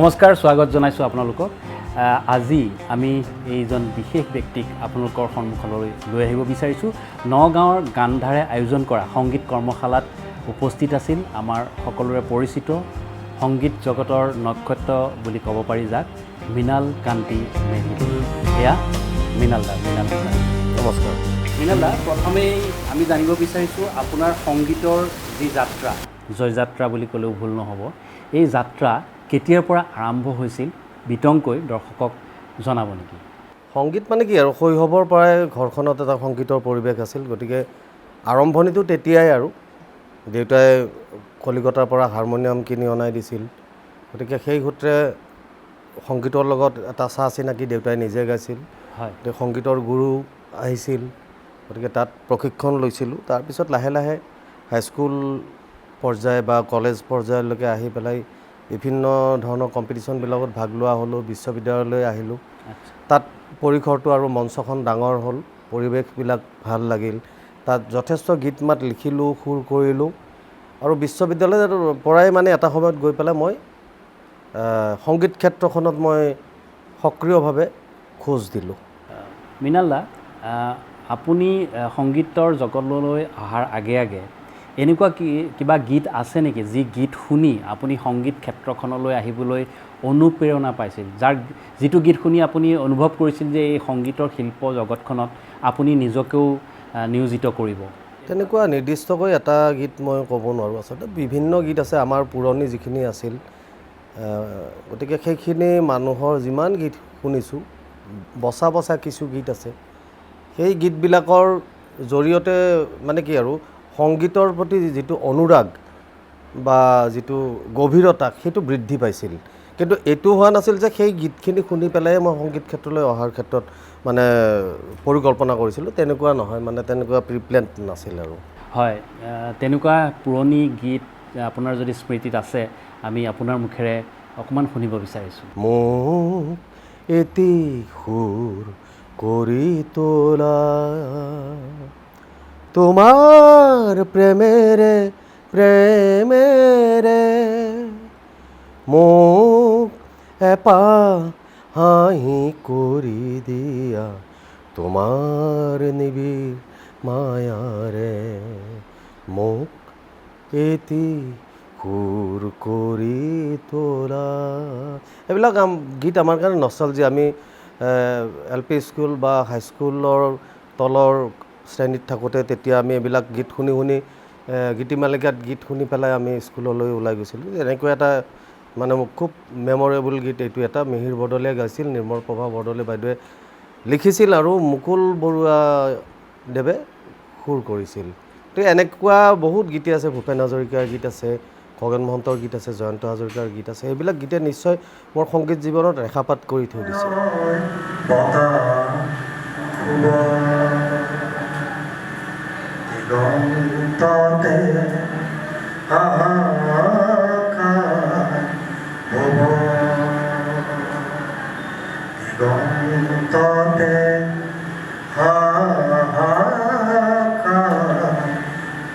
নমস্কাৰ স্বাগত জনাইছোঁ আপোনালোকক আজি আমি এইজন বিশেষ ব্যক্তিক আপোনালোকৰ সন্মুখলৈ লৈ আহিব বিচাৰিছোঁ নগাঁৱৰ গান্ধাৰে আয়োজন কৰা সংগীত কৰ্মশালাত উপস্থিত আছিল আমাৰ সকলোৰে পৰিচিত সংগীত জগতৰ নক্ষত্ৰ বুলি ক'ব পাৰি যাক মৃণাল কান্তি মেধি এয়া মৃণাল দা নমস্কাৰ মৃণাল দা প্ৰথমেই আমি জানিব বিচাৰিছোঁ আপোনাৰ সংগীতৰ যি যাত্ৰা জয়যাত্ৰা বুলি ক'লেও ভুল নহ'ব এই যাত্ৰা কেতিয়াৰ পৰা আৰম্ভ হৈছিল বিতংকৈ দৰ্শকক জনাব নেকি সংগীত মানে কি আৰু শৈশৱৰ পৰাই ঘৰখনত এটা সংগীতৰ পৰিৱেশ আছিল গতিকে আৰম্ভণিটো তেতিয়াই আৰু দেউতাই কলিকতাৰ পৰা হাৰমনিয়াম কিনি অনাই দিছিল গতিকে সেই সূত্ৰে সংগীতৰ লগত এটা চা চিনাকি দেউতাই নিজে গাইছিল হয় সংগীতৰ গুৰু আহিছিল গতিকে তাত প্ৰশিক্ষণ লৈছিলোঁ তাৰপিছত লাহে লাহে হাইস্কুল পৰ্যায় বা কলেজ পৰ্যায়লৈকে আহি পেলাই বিভিন্ন ধৰণৰ কম্পিটিশ্যনবিলাকত ভাগ লোৱা হ'লোঁ বিশ্ববিদ্যালয়লৈ আহিলোঁ তাত পৰিসৰটো আৰু মঞ্চখন ডাঙৰ হ'ল পৰিৱেশবিলাক ভাল লাগিল তাত যথেষ্ট গীত মাত লিখিলোঁ সুৰ কৰিলোঁ আৰু বিশ্ববিদ্যালয়ৰ পৰাই মানে এটা সময়ত গৈ পেলাই মই সংগীত ক্ষেত্ৰখনত মই সক্ৰিয়ভাৱে খোজ দিলোঁ মৃণাল দা আপুনি সংগীতৰ জগতলৈ অহাৰ আগে আগে এনেকুৱা কিবা গীত আছে নেকি যি গীত শুনি আপুনি সংগীত ক্ষেত্ৰখনলৈ আহিবলৈ অনুপ্ৰেৰণা পাইছিল যিটো গীত শুনি আপুনি অনুভৱ কৰিছিল যে এই সংগীতৰ শিল্প জগতখনত আপুনি নিজকেও নিয়োজিত কৰিব তেনেকুৱা নিৰ্দিষ্টকৈ এটা গীত মই ক'ব নোৱাৰোঁ আচলতে বিভিন্ন গীত আছে আমাৰ পুৰণি যিখিনি আছিল গতিকে সেইখিনি মানুহৰ যিমান গীত শুনিছোঁ বচা বচা কিছু গীত আছে সেই গীতবিলাকৰ জৰিয়তে মানে কি আৰু সংগীতৰ প্ৰতি যিটো অনুৰাগ বা যিটো গভীৰতা সেইটো বৃদ্ধি পাইছিল কিন্তু এইটো হোৱা নাছিল যে সেই গীতখিনি শুনি পেলাই মই সংগীত ক্ষেত্ৰলৈ অহাৰ ক্ষেত্ৰত মানে পৰিকল্পনা কৰিছিলোঁ তেনেকুৱা নহয় মানে তেনেকুৱা প্ৰিপ্লেন নাছিল আৰু হয় তেনেকুৱা পুৰণি গীত আপোনাৰ যদি স্মৃতিত আছে আমি আপোনাৰ মুখেৰে অকণমান শুনিব বিচাৰিছোঁ মোক এটি সুৰ কৰি তোলা তোমাৰ প্ৰেমেৰে প্ৰেমেৰে মোক এপা হাঁহি কৰি দিয়া তোমাৰ নিবিড় মায়াৰে মোক এটি সুৰ কৰি তোলা এইবিলাক গীত আমাৰ কাৰণে নষ্টালজি আমি LP স্কুল বা হাইস্কুলৰ তলৰ শ্ৰেণীত থাকোঁতে তেতিয়া আমি এইবিলাক গীত শুনি শুনি গীতিমালিকাত গীত শুনি পেলাই আমি স্কুললৈ ওলাই গৈছিলোঁ এনেকুৱা এটা মানে মোক খুব মেমৰেবল গীত এইটো এটা মিহিৰ বৰদলৈয়ে গাইছিল নিৰ্মল প্ৰভা বৰদলৈ বাইদেৱে লিখিছিল আৰু মুকুল বৰুৱা দেৱে সুৰ কৰিছিল তো এনেকুৱা বহুত গীত আছে ভূপেন হাজৰিকাৰ গীত আছে খগেন মহন্তৰ গীত আছে জয়ন্ত হাজৰিকাৰ গীত আছে এইবিলাক গীতে নিশ্চয় মোৰ সংগীত জীৱনত ৰেখাপাত কৰি থৈ দিছে দিগন্ততে হাহাকাৰ হ'ব দিগন্ততে হাহাকাৰ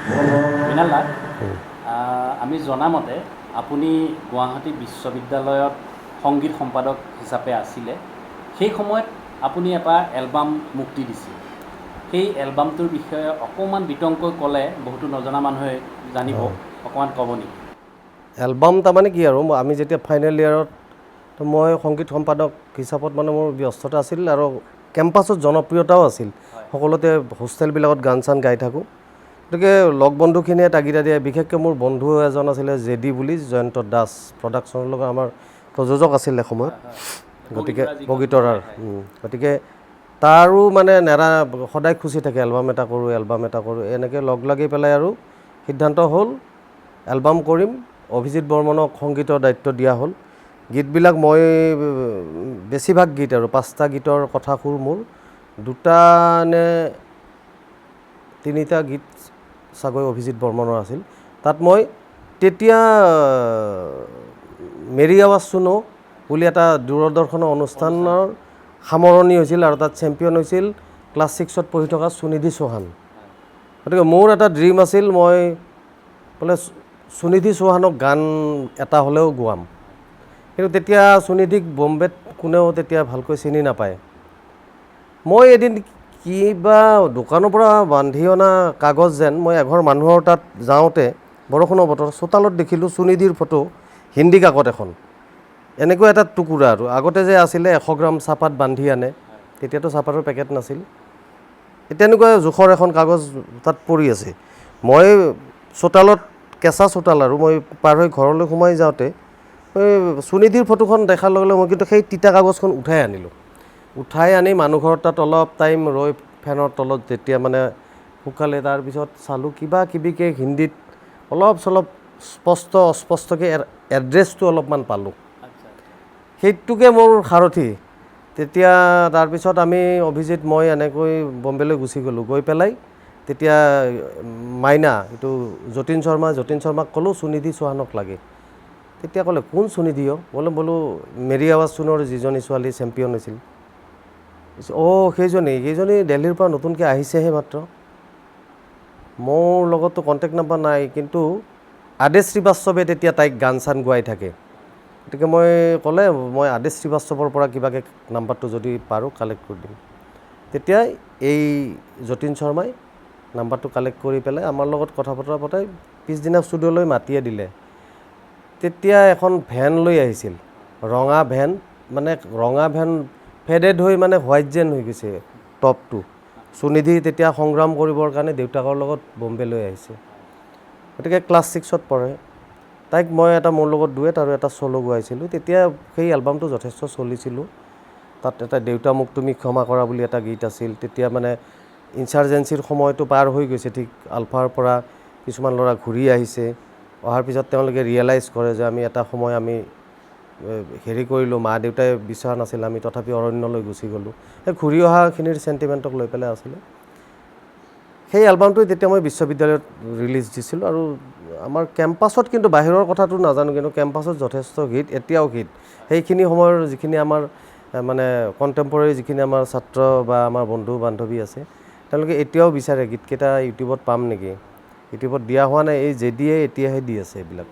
হ'ব মৃণাল দা আমি জনামতে আপুনি গুৱাহাটী বিশ্ববিদ্যালয়ত সংগীত সম্পাদক হিচাপে আছিলে সেই সময়ত আপুনি এটা এলবাম মুক্তি দিছিল সেই এলবামটোৰ বিষয়ে অকণমান বিতংকৈ ক'লে বহুতো নজনা মানুহে জানিব অকণমান ক'ব নেকি এলবাম তাৰমানে কি আৰু আমি যেতিয়া ফাইনেল ইয়াৰত তো মই সংগীত সম্পাদক হিচাপত মানে মোৰ ব্যস্ততা আছিল আৰু কেম্পাছত জনপ্ৰিয়তাও আছিল সকলোতে হোষ্টেলবিলাকত গান চান গাই থাকোঁ গতিকে লগ বন্ধুখিনিয়ে তাগিদা দিয়ে বিশেষকৈ মোৰ বন্ধু এজন আছিলে জেডি বুলি জয়ন্ত দাস প্ৰডাকশ্যনৰ লগত আমাৰ প্ৰযোজক আছিল এসময়ত গতিকে বগীতৰাৰ গতিকে তাৰো মানে সদায় খুচি থাকে এলবাম এটা কৰোঁ এনেকৈ লগ লাগি পেলাই আৰু সিদ্ধান্ত হ'ল এলবাম কৰিম অভিজিত বৰ্মনক সংগীতৰ দায়িত্ব দিয়া হ'ল গীতবিলাক মই বেছিভাগ গীত আৰু 5টা গীতৰ কথা সুৰ মোৰ 2টা নে 3টা গীত চাগৈ অভিজিত বৰ্মনৰ আছিল তাত মই তেতিয়া মেৰি আৱাজ শুনো বুলি এটা দূৰদৰ্শনৰ অনুষ্ঠানৰ সামৰণি হৈছিল আৰু তাত চেম্পিয়ন হৈছিল ক্লাছ 6ত পঢ়ি থকা সুনিধি চৌহান গতিকে মোৰ এটা ড্ৰিম আছিল মই বোলে সুনিধি চৌহানক গান এটা হ'লেও গোৱাম কিন্তু তেতিয়া সুনিধিক বম্বেত কোনেও তেতিয়া ভালকৈ চিনি নাপায়। মই এদিন কিবা দোকানৰ পৰা বান্ধি অনা কাগজ যেন মই এঘৰ মানুহৰ তাত যাওঁতে বৰষুণৰ বতৰ চোতালত দেখিলোঁ সুনিধিৰ ফটো হিন্দী কাকত এখন, এনেকুৱা এটা টুকুৰা আৰু আগতে যে আছিলে 100 গ্ৰাম চাহপাত বান্ধি আনে, তেতিয়াতো চাহপাতৰ পেকেট নাছিল, তেনেকুৱা জোখৰ এখন কাগজ তাত পৰি আছে। মই চোতালত কেঁচা চোতাল আৰু মই পাৰ হৈ ঘৰলৈ সোমাই যাওঁতে সুনিধিৰ ফটোখন দেখাৰ লগে লগে মই কিন্তু সেই তিতা কাগজখন উঠাই আনিলোঁ। উঠাই আনি মানুহ ঘৰত তাত অলপ টাইম ৰৈ ফেনৰ তলত যেতিয়া মানে শুকালে, তাৰপিছত চালোঁ কিবা কিবিকৈ হিন্দীত অলপ চলপ স্পষ্ট অস্পষ্টকৈ এড্ৰেছটো অলপমান পালোঁ। সেইটোকে মোৰ সাৰথি। তেতিয়া তাৰপিছত আমি অভিজিত মই এনেকৈ বম্বেলৈ গুচি গ'লোঁ। গৈ পেলাই তেতিয়া মাইনা এইটো যতীন শৰ্মাক ক'লোঁ সুনিধি চৌহানক লাগে। তেতিয়া ক'লে কোন সুনিধি বোলো মেৰি আৱাজ চুনৰ যিজনী ছোৱালী চেম্পিয়ন হৈছিল। সেইজনী দিল্লীৰ পৰা নতুনকৈ আহিছেহে মাত্ৰ। মোৰ লগততো কণ্টেক্ট নাম্বাৰ নাই, কিন্তু আদেশ শ্ৰীবাস্তৱে তেতিয়া তাইক গান চান গোৱাই থাকে। গতিকে মই আদেশ শ্ৰীবাস্তৱৰ পৰা কিবাকৈ নাম্বাৰটো যদি পাৰোঁ কালেক্ট কৰি দিম। তেতিয়াই এই যতীন শৰ্মাই নাম্বাৰটো কালেক্ট কৰি পেলাই আমাৰ লগত কথা বতৰা পতাই পিছদিনা ষ্টুডিঅ'লৈ মাতিয়ে দিলে। তেতিয়া এখন ভেন লৈ আহিছিল, ৰঙা ভেন, মানে ৰঙা ভেন ফেডেড হৈ মানে হোৱাইট যেন হৈ গৈছে টপটো। সুনিধি তেতিয়া সংগ্ৰাম কৰিবৰ কাৰণে দেউতাকৰ লগত বম্বেলৈ আহিছে, গতিকে ক্লাছ 6ত পঢ়ে। তাইক মই মোৰ লগত ডুৱেট আৰু এটা চ'ল' গোৱাইছিলোঁ। তেতিয়া সেই এলবামটো যথেষ্ট চলিছিলোঁ। তাত এটা দেউতা মোক তুমি ক্ষমা কৰা বুলি এটা গীত আছিল। তেতিয়া মানে ইনচাৰ্জেঞ্চিৰ সময়টো পাৰ হৈ গৈছে, ঠিক আলফাৰ পৰা কিছুমান ল'ৰা ঘূৰি আহিছে। অহাৰ পিছত তেওঁলোকে ৰিয়েলাইজ কৰে যে আমি এটা সময় হেৰি কৰিলোঁ, মা দেউতাই বিচৰা নাছিল, আমি তথাপি অৰণ্যলৈ গুচি গ'লোঁ। সেই ঘূৰি অহাখিনিৰ চেণ্টিমেণ্টক লৈ পেলাই আছিলে। সেই এলবামটো তেতিয়া মই বিশ্ববিদ্যালয়ত ৰিলিজ দিছিলোঁ। আৰু আমাৰ কেম্পাছত, কিন্তু বাহিৰৰ কথাটো নাজানো, কিন্তু কেম্পাছত যথেষ্ট হিট, এতিয়াও হিট। সেইখিনি সময়ৰ যিখিনি আমাৰ মানে কণ্টেম্পৰেৰী যিখিনি আমাৰ ছাত্ৰ বা আমাৰ বন্ধু বান্ধৱী আছে, তেওঁলোকে এতিয়াও বিচাৰে গীতকেইটা ইউটিউবত পাম নেকি। ইউটিউবত দিয়া হোৱা নাই, এই যেদিয়ে এতিয়াহে দি আছে এইবিলাক।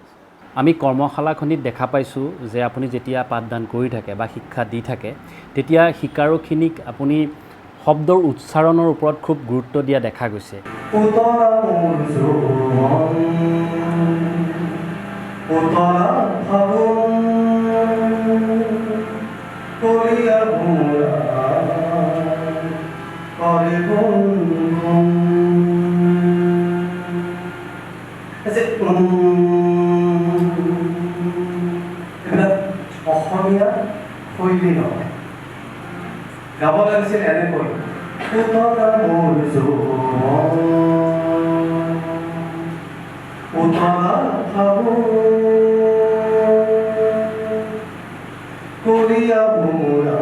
আমি কৰ্মশালাখনিত দেখা পাইছোঁ যে আপুনি যেতিয়া পাঠদান কৰি থাকে বা শিক্ষা দি থাকে, তেতিয়া শিকাৰুখিনিক আপুনি শব্দৰ উচ্চাৰণৰ ওপৰত খুব গুৰুত্ব দিয়া দেখা গৈছে। অসমীয়া শৈলী নহয়, গাব লাগিছিল এনেকৈ উতলা মোৰ উতলা কলিয়া ভোৰা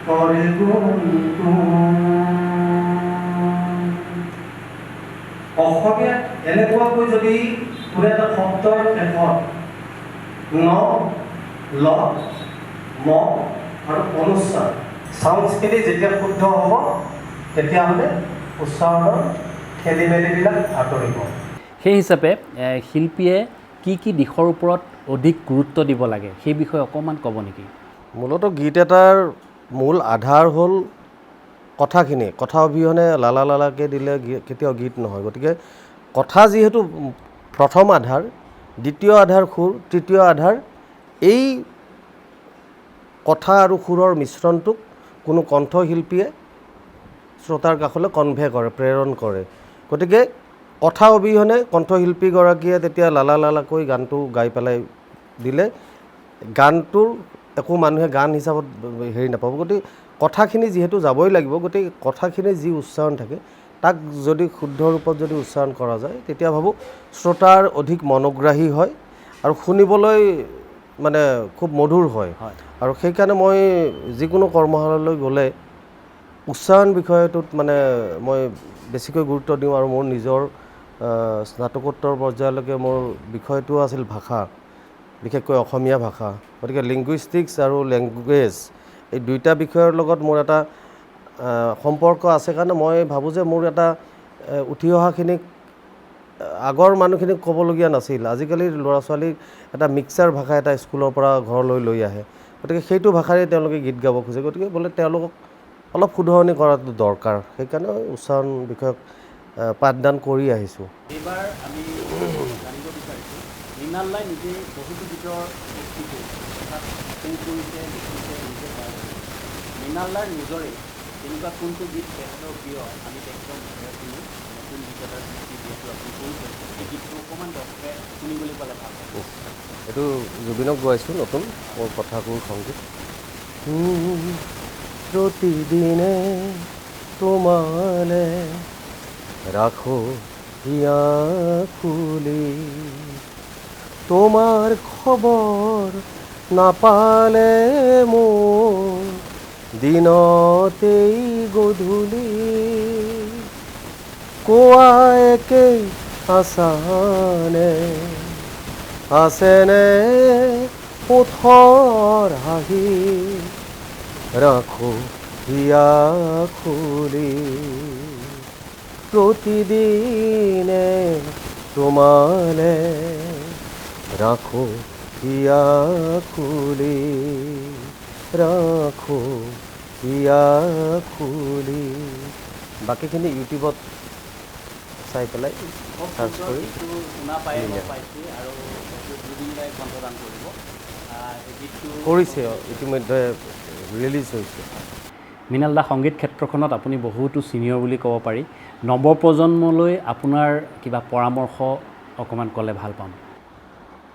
কৰে অসমীয়াত এনেকুৱাকৈ যদি কোনো এটা শব্দৰ শেষত ন, ল, ম আৰু অনুস্বাৰ চাউণ্ডছখিনি যেতিয়া শুদ্ধ হ'ব, তেতিয়াহ'লে উচ্চাৰণৰ খেলি মেলিবিলাক আঁতৰিব। সেই হিচাপে শিল্পীয়ে কি দিশৰ ওপৰত অধিক গুৰুত্ব দিব লাগে, সেই বিষয়ে অকণমান ক'ব নেকি? মূলতঃ গীত এটাৰ মূল আধাৰ হ'ল কথাখিনি। কথা অবিহনে লালা লালাকৈ দিলে কেতিয়াও গীত নহয়। গতিকে কথা যিহেতু প্ৰথম আধাৰ, দ্বিতীয় আধাৰ সুৰ, তৃতীয় আধাৰ, এই কথা আৰু সুৰৰ মিশ্ৰণটোক কোনো কণ্ঠশিল্পীয়ে শ্ৰোতাৰ কাষলৈ কনভে কৰে, প্ৰেৰণ কৰে। গতিকে কথা অবিহনে কণ্ঠশিল্পীগৰাকীয়ে তেতিয়া লালা লালাকৈ গানটো গাই পেলাই দিলে গানটোৰ একো মানুহে গান হিচাপত হেৰি নাপাব। গতিকে কথাখিনি যিহেতু যাবই লাগিব, গতিকে কথাখিনিৰ যি উচ্চাৰণ থাকে তাক যদি শুদ্ধ ৰূপত যদি উচ্চাৰণ কৰা যায়, তেতিয়া ভাবোঁ শ্ৰোতাৰ অধিক মনোগ্ৰাহী হয় আৰু শুনিবলৈ মানে খুব মধুৰ হয়। আৰু সেইকাৰণে মই যিকোনো কৰ্মশালালৈ গ'লে উচ্চাৰণ বিষয়টোত মানে মই বেছিকৈ গুৰুত্ব দিওঁ। আৰু মোৰ নিজৰ স্নাতকোত্তৰ পৰ্যায়লৈকে মোৰ বিষয়টো আছিল ভাষা, বিশেষকৈ অসমীয়া ভাষা। গতিকে লিংগুইষ্টিক্স আৰু লেংগুৱেজ এই দুইটা বিষয়ৰ লগত মোৰ এটা সম্পৰ্ক আছে কাৰণে মই ভাবোঁ যে মোৰ এটা উঠি অহাখিনিক আগৰ মানুহখিনিক ক'বলগীয়া নাছিল। আজিকালিৰ ল'ৰা ছোৱালীক এটা মিক্সাৰ ভাষা এটা স্কুলৰ পৰা ঘৰলৈ লৈ আহে, গতিকে সেইটো ভাষাৰে তেওঁলোকে গীত গাব খোজে। গতিকে বোলে তেওঁলোকক অলপ শুধৰণি কৰাটো দৰকাৰ, সেইকাৰণে উচ্চাৰণ বিষয়ক পাঠদান কৰি আহিছোঁ। এইবাৰ আমি জানিব বিচাৰিছোঁ মৃণাল দাই নিজে বহুতো গীতৰ সৃষ্টি কৰিছে, অৰ্থাৎ সুৰ কৰিছে, লিখিছে, নিজে গায়। মৃণাল দাৰ নিজৰে তেনেকুৱা কোনটো গীত তেখেতৰ প্ৰিয়, আমি তেখেতৰ মুখেৰে শুনো। নতুন গীত এটাৰ সৃষ্টি যিহেতু আপুনি কৰিছে, সেই গীতটো অকণমান দৰ্শকে শুনিবলৈ পালে ভাল পাব। এইটো জুবিনক গোৱাইছোঁ, নতুন মোৰ কথাকুৰ সংগীত। প্ৰতিদিনে তোমালে ৰাখো হিয়া খুলি, তোমাৰ খবৰ নাপালে মোৰ দিনতেই গধূলি, কোৱা একেই আছানে, আছেনে ওঠৰ হাঁহি, ৰাখো হিয়া খুলি, প্ৰতিদিনে তোমালে ৰাখো হিয়া খুলি, ৰাখো হিয়া খুলি। বাকীখিনি ইউটিউবত চাই পেলাই চাৰ্চ কৰি শুনা পাই পাইছোঁ আৰু জুবিন দাই কণ্ঠদান কৰিব। এই গীতটো কৰিছে, ইতিমধ্যে ৰিলিজ হৈছে। মৃণাল দা, সংগীত ক্ষেত্ৰখনত আপুনি বহুতো ছিনিয়ৰ বুলি ক'ব পাৰি। নৱপ্ৰজন্মলৈ আপোনাৰ কিবা পৰামৰ্শ অকণমান ক'লে ভাল পাম।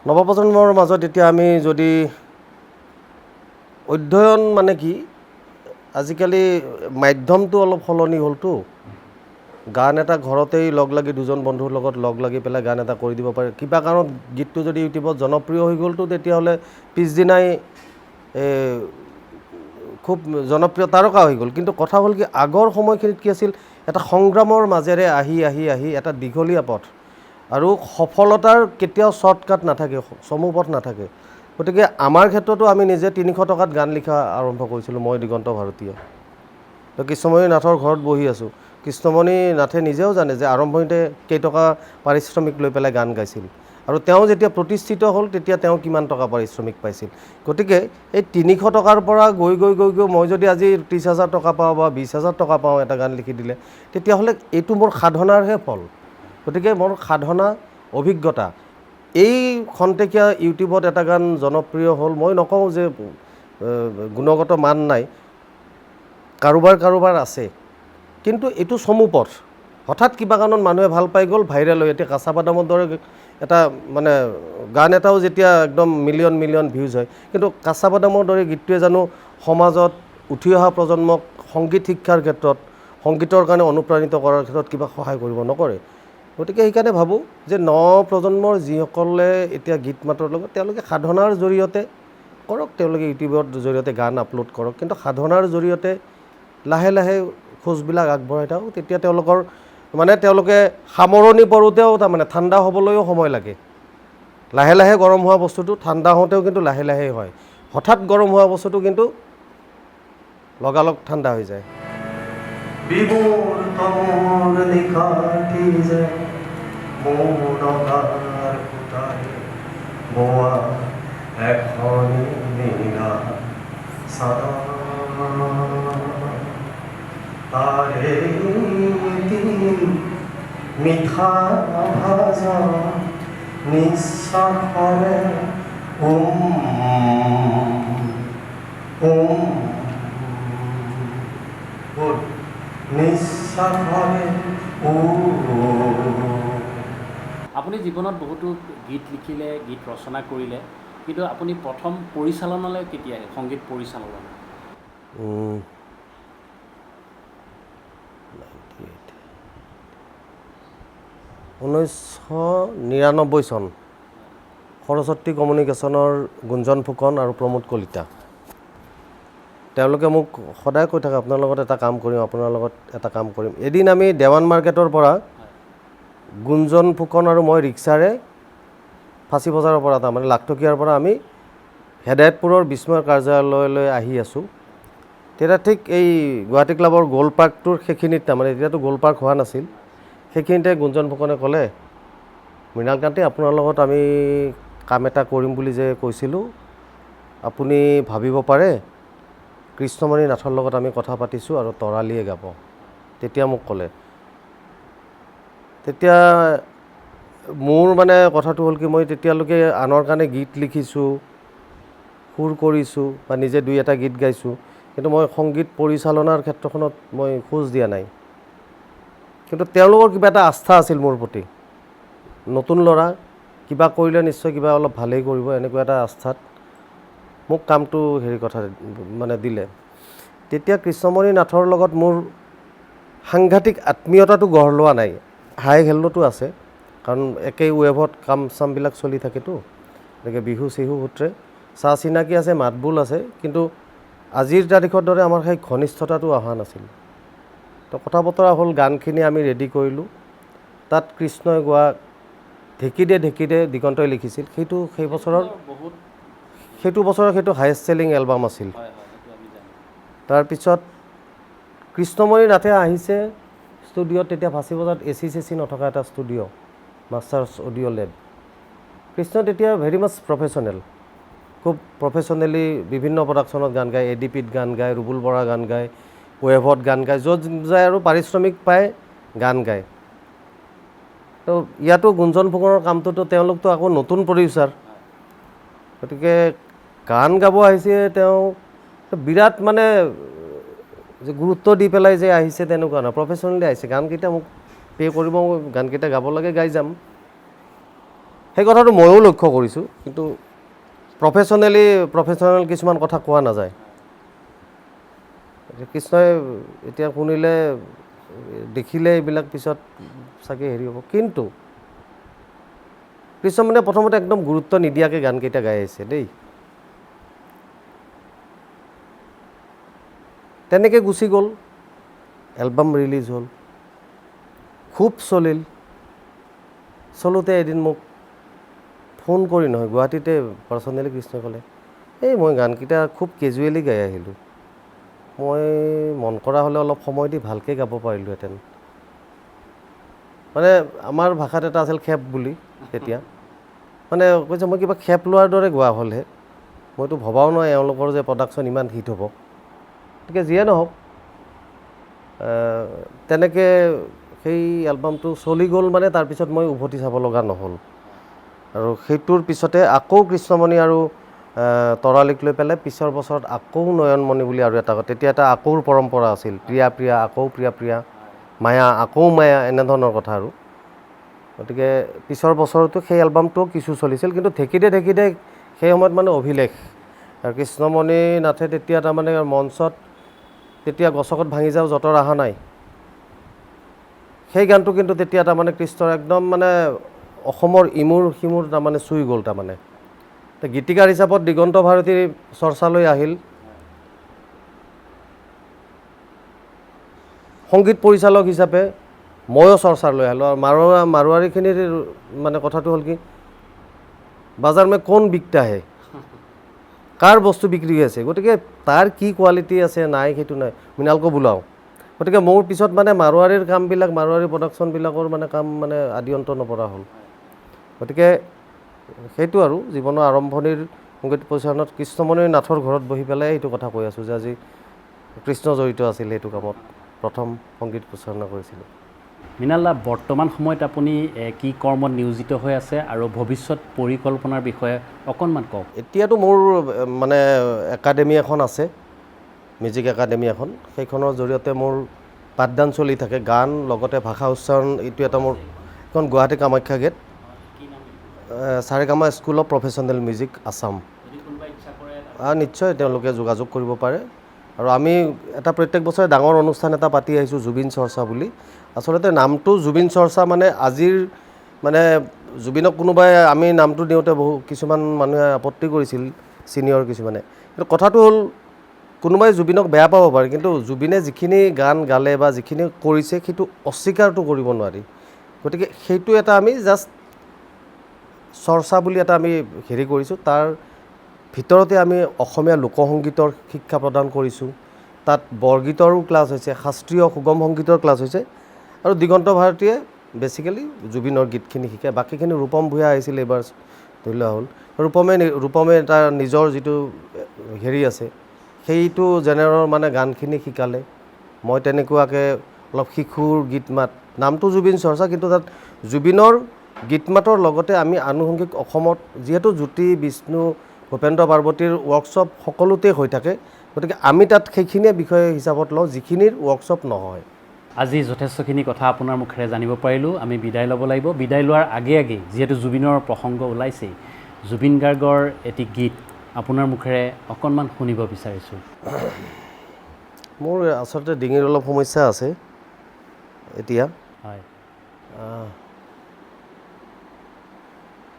নৱপ্ৰজন্মৰ মাজত এতিয়া আমি যদি অধ্যয়ন মানে কি, আজিকালি মাধ্যমটো অলপ সলনি হ'লতো। গান এটা ঘৰতেই লগ লাগি দুজন বন্ধুৰ লগত লগ লাগি পেলাই গান এটা কৰি দিব পাৰে। কিবা কাৰণত গীতটো যদি ইউটিউবত জনপ্ৰিয় হৈ গ'লতো, তেতিয়াহ'লে পিছদিনাই খুব জনপ্ৰিয় তাৰকা হৈ গ'ল। কিন্তু কথা হ'ল কি, আগৰ সময়খিনিত কি আছিল, এটা সংগ্ৰামৰ মাজেৰে আহি আহি আহি এটা দীঘলীয়া পথ, আৰু সফলতাৰ কেতিয়াও শ্বৰ্টকাট নাথাকে, চমু পথ নাথাকে। গতিকে আমাৰ ক্ষেত্ৰতো আমি নিজে 300 টকাত গান লিখা আৰম্ভ কৰিছিলোঁ, মই দিগন্ত ভাৰতীয়। তো কৃষ্ণমণি নাথৰ ঘৰত বহি আছোঁ। কৃষ্ণমণি নাথে নিজেও জানে যে আৰম্ভণিতে কেইটকা পাৰিশ্ৰমিক লৈ পেলাই গান গাইছিল, আৰু তেওঁ যেতিয়া প্ৰতিষ্ঠিত হ'ল তেতিয়া তেওঁ কিমান টকা পাৰিশ্ৰমিক পাইছিল। গতিকে এই 300 টকাৰ পৰা গৈ গৈ গৈ গৈ মই যদি আজি 30,000 টকা পাওঁ বা 20,000 টকা পাওঁ এটা গান লিখি দিলে, তেতিয়াহ'লে এইটো মোৰ সাধনাৰহে ফল। গতিকে মোৰ সাধনা, অভিজ্ঞতা, এই খন্তেকীয়া ইউটিউবত এটা গান জনপ্ৰিয় হ'ল, মই নকওঁ যে গুণগত মান নাই, কাৰোবাৰ আছে, কিন্তু এইটো চমু পথ। হঠাৎ কিবা কাৰণত মানুহে ভাল পাই গ'ল, ভাইৰেল হৈ, এতিয়া কাঁচা বাদামৰ দৰে এটা মানে গান এটাও যেতিয়া একদম মিলিয়ন মিলিয়ন ভিউজ হয়, কিন্তু কাঁচা বাদামৰ দৰে গীতটোৱে জানো সমাজত উঠি অহা প্ৰজন্মক সংগীত শিক্ষাৰ ক্ষেত্ৰত, সংগীতৰ কাৰণে অনুপ্ৰাণিত কৰাৰ ক্ষেত্ৰত কিবা সহায় কৰিব? নকৰে। গতিকে সেইকাৰণে ভাবোঁ যে নৱপ্ৰজন্মৰ যিসকলে এতিয়া গীত মাতৰ লগত, তেওঁলোকে সাধনাৰ জৰিয়তে কৰক, তেওঁলোকে ইউটিউবৰ জৰিয়তে গান আপলোড কৰক, কিন্তু সাধনাৰ জৰিয়তে লাহে লাহে খোজবিলাক আগবঢ়াই থাকক। তেতিয়া তেওঁলোকৰ মানে তেওঁলোকে সামৰণি পৰোঁতেও তাৰমানে ঠাণ্ডা হ'বলৈও সময় লাগে। লাহে লাহে গৰম হোৱা বস্তুটো ঠাণ্ডা হওঁতেও কিন্তু লাহে লাহে হয়, হঠাৎ গৰম হোৱা বস্তুটো কিন্তু লগালগ ঠাণ্ডা হৈ যায়। বিমূৰ তমূৰ নিশাটি যে মৌনগাৰ ফুটাই বোৱা এখনি নীলা চাদৰ, তাৰে দিন মিঠা ভাজা নিশ্বাসৰে নিশ্বাসৰে আপুনি জীৱনত বহুতো গীত লিখিলে, গীত ৰচনা কৰিলে, কিন্তু আপুনি প্ৰথম পৰিচালনালৈ কেতিয়া আহিল, সংগীত পৰিচালনা? 1999 চন, সৰস্বতী কমিউনিকেশ্যনৰ গুঞ্জন ফুকন আৰু প্ৰমোদ কলিতা, তেওঁলোকে মোক সদায় কৈ থাকে আপোনাৰ লগত এটা কাম কৰিম, আপোনাৰ লগত এটা কাম কৰিম। এদিন আমি দেৱান মাৰ্কেটৰ পৰা গুঞ্জন ফুকন আৰু মই ৰিক্সাৰে ফাঁচী বজাৰৰ পৰা, তাৰমানে লাখটকীয়াৰ পৰা আমি হেদায়তপুৰৰ বিস্ময় কাৰ্যালয়লৈ আহি আছোঁ। তেতিয়া ঠিক এই গুৱাহাটী ক্লাবৰ গ'ল পাৰ্কটোৰ সেইখিনিত, তাৰমানে এতিয়াতো গ'ল পাৰ্ক হোৱা নাছিল, সেইখিনিতে গুঞ্জন ফুকনে ক'লে মৃণালকান্তি, আপোনাৰ লগত আমি কাম এটা কৰিম বুলি যে কৈছিলোঁ, আপুনি ভাবিব পাৰে কৃষ্ণমণি নাথৰ লগত আমি কথা পাতিছোঁ আৰু তৰালীয়ে গাব। তেতিয়া মোক ক'লে। তেতিয়া মোৰ মানে কথাটো হ'ল কি, মই তেতিয়ালৈকে আনৰ কাৰণে গীত লিখিছোঁ, সুৰ কৰিছোঁ বা নিজে দুই এটা গীত গাইছোঁ, কিন্তু মই সংগীত পৰিচালনাৰ ক্ষেত্ৰখনত মই খোজ দিয়া নাই। কিন্তু তেওঁলোকৰ কিবা এটা আস্থা আছিল মোৰ প্ৰতি, নতুন ল'ৰা, কিবা কৰিলে নিশ্চয় কিবা অলপ ভালেই কৰিব, এনেকুৱা এটা আস্থাত মোক কামটো কথা মানে দিলে। তেতিয়া কৃষ্ণমণি নাথৰ লগত মোৰ সাংঘাতিক আত্মীয়তাটো গঢ় লোৱা নাই। হাই হেল্লটো আছে, কাৰণ একেই ৱেভত কাম চামবিলাক চলি থাকেতো, এনেকৈ বিহু চিহু সূত্ৰে চা চিনাকি আছে, মাতবোল আছে, কিন্তু আজিৰ তাৰিখৰ দৰে আমাৰ সেই ঘনিষ্ঠতাটো অহা নাছিল। তো কথা বতৰা হ'ল, গানখিনি আমি ৰেডি কৰিলোঁ। তাত কৃষ্ণই গোৱা ঢেঁকী দে দিগন্তই লিখিছিল, সেই বছৰৰ সেইটো হায়েষ্ট চেলিং এলবাম আছিল। তাৰপিছত কৃষ্ণমণি নাথে আহিছে ষ্টুডিঅ'ত, তেতিয়া ফাঁচীবজাৰত এচি চেচি নথকা এটা ষ্টুডিঅ', মাষ্টাৰ্ছ অডিঅ' লেব। কৃষ্ণ তেতিয়া ভেৰি মাছ প্ৰফেশ্যনেল, খুব প্ৰফেশ্যনেলি বিভিন্ন প্ৰডাকশ্যনত গান গায়, এডিপিত গান গায়, ৰুবুল বৰা গান গায়, ৱেভত গান গায়, য'ত যায় আৰু পাৰিশ্ৰমিক পায় গান গায়। তো ইয়াতো গুঞ্জন ফুকনৰ কামটোতো তেওঁলোকতো আকৌ নতুন প্ৰডিউচাৰ, গতিকে গান গাব আহিছে তেওঁ বিৰাট মানে যে গুৰুত্ব দি পেলাই যে আহিছে তেনেকুৱা নহয়, প্ৰফেশ্যনেলি আহিছে। গানকেইটা মোক পে' কৰিব, গানকেইটা গাব লাগে, গাই যাম। সেই কথাটো ময়ো লক্ষ্য কৰিছোঁ, কিন্তু প্ৰফেশ্যনেল কিছুমান কথা কোৱা নাযায়। কৃষ্ণই এতিয়া শুনিলে দেখিলে এইবিলাক পিছত চাগে হেৰি হ'ব, কিন্তু কৃষ্ণমণিয়ে প্ৰথমতে একদম গুৰুত্ব নিদিয়াকৈ গানকেইটা গাই আহিছে দেই। তেনেকৈ গুচি গ'ল, এলবাম ৰিলিজ হ'ল, খুব চলিল। চলোতে এদিন মোক ফোন কৰি নহয়, গুৱাহাটীতে পাৰ্চনেলি কৃষ্ণই ক'লে, এই মই গানকেইটা খুব কেজুৱেলি গাই আহিলোঁ, মই মন কৰা হ'লে অলপ সময় দি ভালকৈ গাব পাৰিলোঁহেঁতেন। মানে আমাৰ ভাষাত এটা আছিল খেপ বুলি তেতিয়া, মানে কৈছে মই কিবা খেপ লোৱাৰ দৰে গোৱা হ'লহে, মইতো ভবাও নহয় এওঁলোকৰ যে প্ৰডাকশ্যন ইমান হিট হ'ব। গতিকে যিয়ে নহওক, তেনেকৈ সেই এলবামটো চলি গ'ল। মানে তাৰপিছত মই উভতি চাব লগা নহ'ল, আৰু সেইটোৰ পিছতে আকৌ কৃষ্ণমণি আৰু তৰালীক লৈ পেলাই পিছৰ বছৰত আকৌ নয়নমণি বুলি আৰু এটা, তেতিয়া এটা আকৌৰ পৰম্পৰা আছিল, প্ৰিয়া প্ৰিয়া, আকৌ প্ৰিয়া প্ৰিয়া, মায়া, আকৌ মায়া, এনেধৰণৰ কথা আৰু। গতিকে পিছৰ বছৰতো সেই এলবামটোও কিছু চলিছিল, কিন্তু ঢেঁকী দে সেই সময়ত মানে অভিলেখ। আৰু কৃষ্ণমণি নাথে তেতিয়া তাৰমানে মঞ্চত, তেতিয়া গছকত ভাঙি যাওঁ যঁতৰ অহা নাই, সেই গানটো কিন্তু তেতিয়া তাৰমানে কৃষ্ণৰ একদম মানে অসমৰ ইমূৰ সিমূৰ তাৰমানে চুই গ'ল। তাৰমানে গীতিকাৰ হিচাপত দিগন্ত ভাৰতীৰ চৰ্চালৈ আহিল, সংগীত পৰিচালক হিচাপে ময়ো চৰ্চালৈ আহিলোঁ। আৰু মাৰোৱাৰীখিনিৰ মানে কথাটো হ'ল কি, বাজাৰ মে কোন বিকতা হে, কাৰ বস্তু বিক্ৰী হৈ আছে, গতিকে তাৰ কি কোৱালিটি আছে নাই সেইটো নাই, মৃণালকো বোলাওঁ। গতিকে মোৰ পিছত মানে মাৰোৱাৰীৰ কামবিলাক, মাৰোৱাৰী প্ৰডাকশ্যনবিলাকৰ মানে কাম মানে আদি অন্ত নপৰা হ'ল। গতিকে সেইটো আৰু জীৱনৰ আৰম্ভণিৰ সংগীত পৰিচালনাত কৃষ্ণমণি নাথৰ ঘৰত বহি পেলাই এইটো কথা কৈ আছোঁ যে আজি কৃষ্ণ জড়িত আছিল সেইটো কামত, প্ৰথম সংগীত পৰিচালনা কৰিছিলোঁ। মৃণাল দা, বৰ্তমান সময়ত আপুনি কি কৰ্মত নিয়োজিত হৈ আছে আৰু ভৱিষ্যত পৰিকল্পনাৰ বিষয়ে অকণমান কওক। এতিয়াতো মোৰ মানে একাডেমি এখন আছে, মিউজিক একাডেমি এখন, সেইখনৰ জৰিয়তে মোৰ পাঠদান চলি থাকে, গান লগতে ভাষা উচ্চাৰণ। এইটো এটা মোৰ এখন Guwahati Kamakhya gate, Saregama school of professional music Assam. নিশ্চয় তেওঁলোকে যোগাযোগ কৰিব পাৰে। আৰু আমি এটা প্ৰত্যেক বছৰে ডাঙৰ অনুষ্ঠান এটা পাতি আহিছোঁ, জুবিন চৰ্চা বুলি। আচলতে নামটো জুবিন চৰ্চা মানে আজিৰ মানে জুবিনক কোনোবাই আমি নামটো দিওঁতে কিছুমান মানুহে আপত্তি কৰিছিল, ছিনিয়ৰ কিছুমানে। কিন্তু কথাটো হ'ল, কোনোবাই জুবিনক বেয়া পাব পাৰে, কিন্তু জুবিনে যিখিনি গান গালে বা যিখিনি কৰিছে সেইটো অস্বীকাৰটো কৰিব নোৱাৰি। গতিকে সেইটো এটা আমি জাষ্ট চৰ্চা বুলি এটা আমি হেৰি কৰিছোঁ। তাৰ ভিতৰতে আমি অসমীয়া লোকসংগীতৰ শিক্ষা প্ৰদান কৰিছোঁ, তাত বৰগীতৰো ক্লাছ হৈছে, শাস্ত্ৰীয় সুগম সংগীতৰ ক্লাছ হৈছে। আৰু দিগন্ত ভাৰতীয়ে বেচিকেলি জুবিনৰ গীতখিনি শিকায়। বাকীখিনি ৰূপম ভূঞা আহিছিল এইবাৰ ধৰি লোৱা হ'ল। ৰূপমে তাৰ নিজৰ যিটো হেৰি আছে সেইটো জেনেৰৰ মানে গানখিনি শিকালে। মই তেনেকুৱাকৈ অলপ শিশুৰ গীত মাত, নামটো জুবিন চৰ্চা, কিন্তু তাত জুবিনৰ গীত মাতৰ লগতে আমি আনুষংগিক অসমত যিহেতু জ্যোতি, বিষ্ণু, ভূপেন্দ্ৰ পাৰ্বতীৰ ৱৰ্কশ্বপ সকলোতে হৈ থাকে, গতিকে আমি তাত সেইখিনিয়ে বিষয় হিচাপত লওঁ যিখিনিৰ ৱৰ্কশ্বপ নহয়। আজি যথেষ্টখিনি কথা আপোনাৰ মুখেৰে জানিব পাৰিলোঁ। আমি বিদায় ল'ব লাগিব। বিদায় লোৱাৰ আগে যিহেতু জুবিনৰ প্ৰসংগ ওলাইছেই, জুবিন গাৰ্গৰ এটি গীত আপোনাৰ মুখেৰে অকণমান শুনিব বিচাৰিছোঁ। মোৰ আচলতে ডিঙিৰ অলপ সমস্যা আছে এতিয়া। হয়,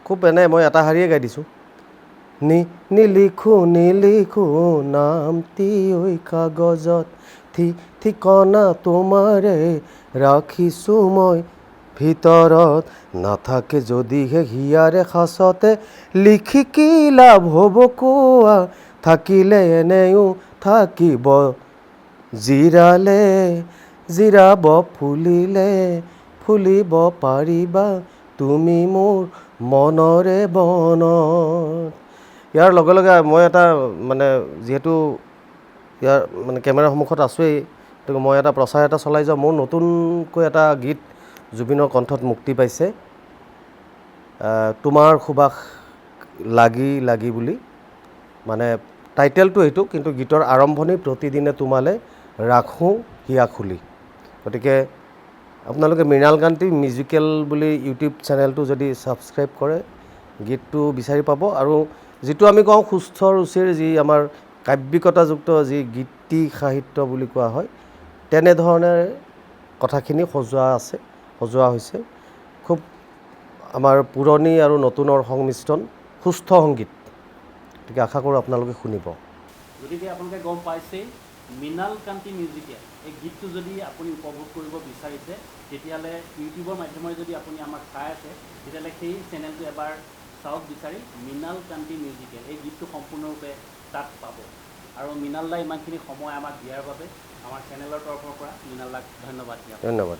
খুব মই এটা শাৰীয়ে গাই দিছোঁ। নিলিখো নামটি ঐ কাগজত, ঠিকনা তোমাৰে ৰাখিছোঁ মই ভিতৰত, নাথাকে যদিহে হিয়াৰে সাঁচতে, লিখি কি লাভ হ'ব কোৱা, থাকিলে এনেও থাকিব, জিৰাব ফুলিব পাৰিবা তুমি মোৰ মনৰে বনত। ইয়াৰ লগে লগে মই এটা মানে যিহেতু ইয়াৰ মানে কেমেৰাৰ সন্মুখত আছোঁৱেই, গতিকে মই এটা প্ৰচাৰ এটা চলাই যাওঁ। মোৰ নতুনকৈ এটা গীত জুবিনৰ কণ্ঠত মুক্তি পাইছে, তোমাৰ সুবাস লাগি বুলি, মানে টাইটেলটো এইটো, কিন্তু গীতৰ আৰম্ভণি প্ৰতিদিনে তোমালে ৰাখোঁ হিয়া খুলি। গতিকে আপোনালোকে মৃণালকান্তি মিউজিকেল বুলি ইউটিউব চেনেলটো যদি ছাবস্ক্ৰাইব কৰে, গীতটো বিচাৰি পাব। আৰু যিটো আমি কওঁ সুস্থ ৰুচিৰ যি আমাৰ কাব্যিকতাযুক্ত যি গীতি সাহিত্য বুলি কোৱা হয়, তেনেধৰণে কথাখিনি সজোৱা হৈছে। খুব আমাৰ পুৰণি আৰু নতুনৰ সংমিশ্ৰণ, সুস্থ সংগীত। গতিকে আশা কৰোঁ আপোনালোকে শুনিব। গতিকে আপোনালোকে গম পাইছেই, মৃণালকান্তি মিউজিকেল এই গীতটো যদি আপুনি উপভোগ কৰিব বিচাৰিছে, তেতিয়াহ'লে ইউটিউবৰ মাধ্যমেৰে যদি আপুনি আমাক চাই আছে, তেতিয়াহ'লে সেই চেনেলটো এবাৰ চাওক বিচাৰি, মৃণালকান্তি মিউজিকেল এই গীতটো সম্পূৰ্ণৰূপে তাত পাব। আৰু মৃণাল দা ইমানখিনি সময় আমাক দিয়াৰ বাবে আমাৰ চেনেলৰ তৰফৰ পৰা মৃণাল দাক ধন্যবাদ। ধন্যবাদ।